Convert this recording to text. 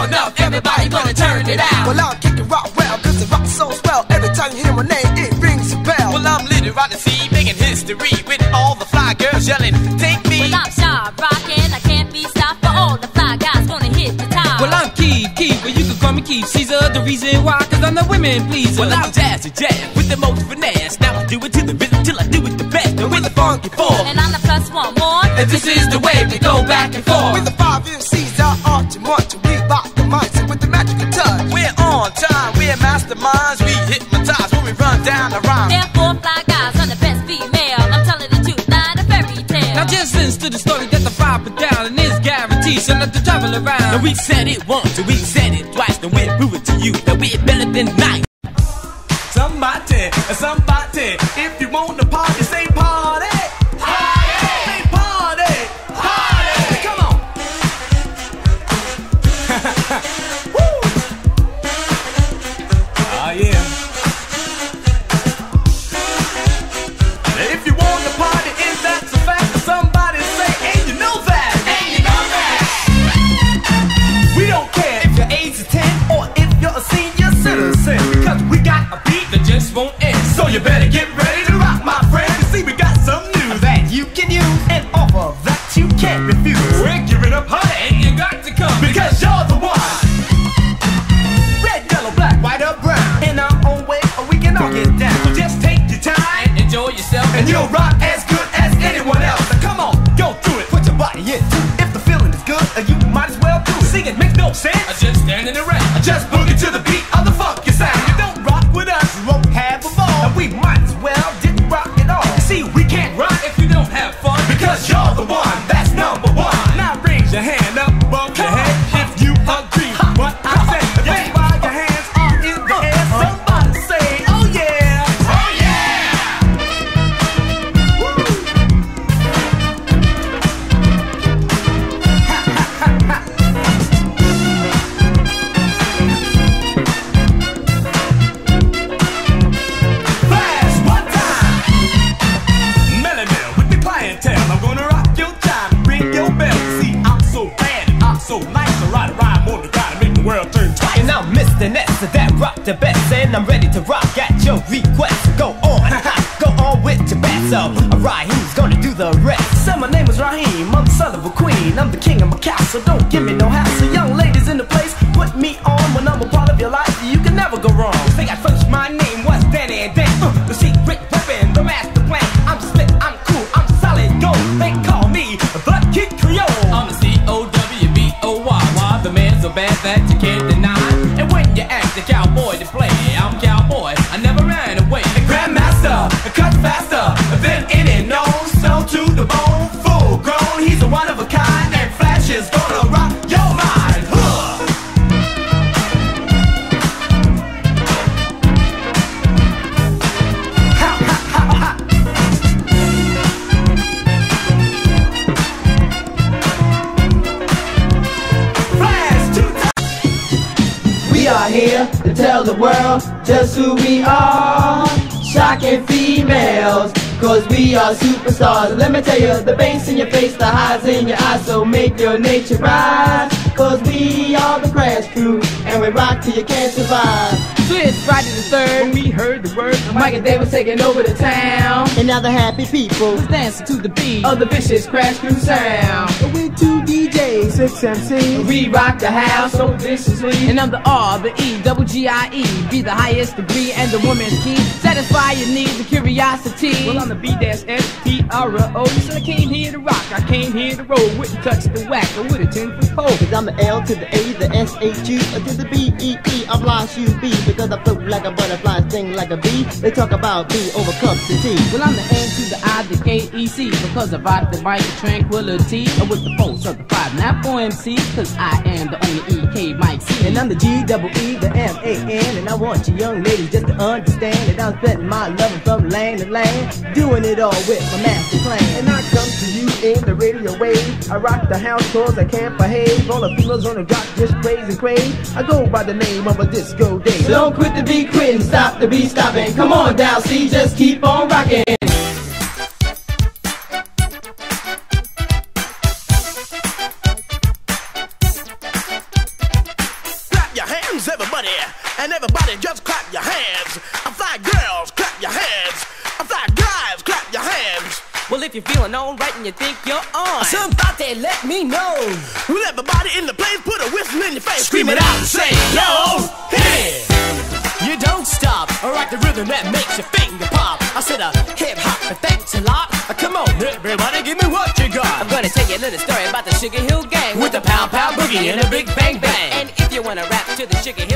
sure enough, everybody gonna turn it out. Well, I'm kicking rock well, cause the rock so swell. Every time you hear my name, it rings a bell. Well, I'm little on the sea, making history with all the fly girls yelling, take me. Well, I'm sharp, rockin', I can't be stopped, but all the fly guys gonna hit the top. Well, I'm Keith, but you can call me Keith Caesar. The reason why, cause I'm the women pleaser. Well, I'm Jazzy Jazz with the most finesse. Now I do it to the rhythm till I do it the best. And with the funky four, and I'm the plus one more. And this is the way we go back and forth. With the 5 MCs, our art and march, we rock the mindset with the magical touch. We're on time, we're masterminds, we hypnotize when we run down the rhyme. There are 4 fly guys, I'm the best female. I'm telling the truth, not a fairy tale. Now just listen to the story that the 5 put down, and it's guaranteed, so let the travel around. Now we said it once, and we said it twice, then we'll prove it to you that we're better than night. Somebody, if you want to party, say party. Party! Say party! Party! Come on! Woo! Oh yeah. If you want to party, and that's a fact, somebody say, and you know that. And you know that. We don't care if your age is 10 or if you're a senior citizen, because we got a beat that just won't end. So you better get ready to rock, my friend. See, we got some news that you can use, and offer that you can't refuse. We're giving up high, and you got to come, because you're the one. Red, yellow, black, white, or brown. In our own way, or we can all get down. So just take your time and enjoy yourself, and you'll rock as good as anyone else. Now come on, go through it. Put your body into it. If the feeling is good, you might as well do it. Sing it makes no sense. I just standing around. I just boogie to the beat of the funky sound. You don't rock with us, you won't have a ball. And we might as well didn't rock at all. See, we can't rock if you don't have fun, because you're the one that's number one. Now raise your hand up above your head if you agree with what I say. That's why your hands are in the air. Somebody say, oh yeah, oh yeah. Woo. Flash one time. Melly Mel with the clientele. I'm gonna rock your time, ring your bell. See, I'm so bad and I'm so nice. I ride a rhyme on the guy to make the world turn twice. And I'm Mr. Ness, that rock the best, and I'm ready to rock at your request. Go on, go on with your best. So, alright, who's gonna do the rest? So my name is Raheem, I'm the son of a queen. I'm the king of my castle, don't give me no hassle. Young ladies in the place, put me on. When I'm a part of your life, you can never go wrong. Think at first my name was Danny Dan. The secret weapon, the master plan. I'm slick, I'm cool, I'm solid gold. They call me the Kid Creole. I'm the C-O-W-B-O-Y, the man so bad that you can't deny. And when you ask the cowboy to play, I'm cowboy, I never ran away. Grandmaster, cut faster than any known. Snow to the bone, full grown. He's a one of a kind, and Flash is gonna rock your mind. Huh. Ha, ha, ha, ha. Flash two times. We are here to tell the world just who we are. Shocking females, cause we are superstars. Let me tell you, the bass in your face, the highs in your eyes, so make your nature rise. Cause we are the Crash Crew, and we rock till you can't survive. So it's Friday the 3rd, when we heard the word, Mike and Dave was taking over the town, and now the happy people was dancing to the beat of the vicious Crash Crew sound. With 2 DJs, 6 MCs, we rock the house so viciously. And I'm the R, the E, double G-I-E, be the highest degree and the woman's key. Satisfy your needs and curiosity. Well, I'm the B-S-S-T-R-O. So I came here to rock, I came here to roll. Wouldn't touch the whack, I with a 10-foot pole. Cause I'm the L to the A, the S-H-U, to the B-E-E, I'm lost U-B. Because I float like a butterfly, sting like a bee. They talk about me over cups of tea. Well, I'm the N to the I, the K-E-C, because I ride the bike of tranquility. And with the force of the 5, not 4 MC, cause I am the only E-K Mike C. And I'm the G-double-E, the M-A-N. And I want you young ladies just to understand that I'm spending my loving from land to land, doing it all with my master plan. and I come to you in the radio wave. I rock the house cause I can't behave. All the females on the drop just praise and crave. I go by the name of a disco Dave. So don't quit the beat quitting, stop the beat stopping. Come on down, see, just keep on rocking. Well, if you're feeling alright and you think you're on, Somebody let me know. Well, everybody in the place put a whistle in your face. Scream it out and say, yo, hit it. You don't stop, or rock the rhythm that makes your finger pop. I said hip hop, and thanks a lot. Come on, everybody, give me what you got. I'm gonna tell you a little story about the Sugar Hill Gang With the pound pound boogie and a big bang bang. And if you wanna rap to the Sugar Hill